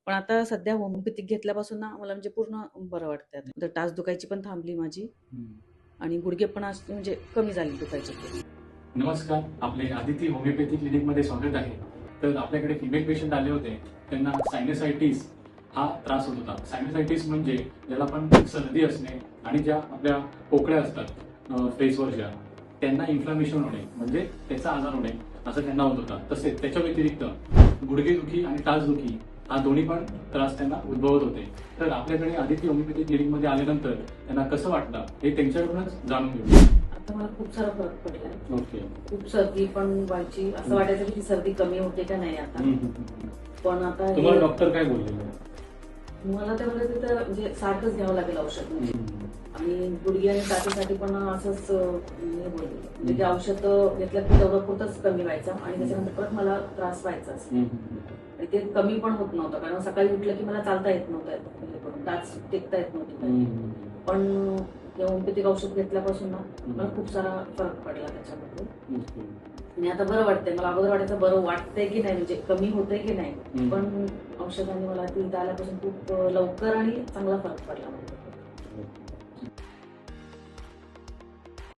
पण आता सध्या होमिओपॅथिक घेतल्यापासून ना मला म्हणजे पूर्ण बरं वाटतंय. आता टाच दुखायची पण थांबली माझी आणि गुडघे पण म्हणजे कमी झाले दुखायचे. नमस्कार, आपले आदिती होमिओपॅथी क्लिनिकमध्ये स्वागत आहे. तर आपल्याकडे फिमेल पेशंट आले होते. त्यांना सायनसायटिस हा त्रास होत होता. सायनसायटिस म्हणजे ज्याला आपण सर्दी असणे आणि ज्या आपल्या पोकळ्या असतात फेसवरच्या त्यांना इन्फ्लामेशन होणे म्हणजे त्याचा आजार होणे असं त्यांना होत होता. तसेच त्याच्या व्यतिरिक्त गुडघेदुखी आणि टाचदुखी हा दोन्ही पण त्रास त्यांना उद्भवत होते. तर आपल्याकडे आदिती होमिओपॅथी क्लिनिकमध्ये आल्यानंतर त्यांना कसं वाटलं हे त्यांच्याकडूनच जाणून घेऊ. आता मला खूप सारा फरक पडला. ओके. खूप सर्दी पण व्हायची, असं वाटायचं की ती सर्दी कमी होते का नाही आता. पण आता तुम्हाला डॉक्टर काय बोललेलं? मला ते म्हणजे सारखंच घ्यावं लागेल औषध आणि गुडघे आणि टाचेसाठी पण असंच म्हणजे ते औषध घेतलं की तेवढं पुरतच कमी व्हायचं आणि त्याच्यानंतर परत मला त्रास व्हायचा आणि ते कमी पण होत नव्हतं कारण सकाळी उठलं की मला चालता येत नव्हतं, टाच टेकता येत नव्हती. पण होमिओपॅथिक औषध घेतल्यापासून ना मला खूप सारा फरक पडला त्याच्यामध्ये आणि आता बरं वाटतंय. मला अगोदर वाटायचं बरं वाटतंय की नाही म्हणजे कमी होतंय की नाही, पण औषधाने मला ती आल्यापासून खूप लवकर आणि चांगला फरक पडला.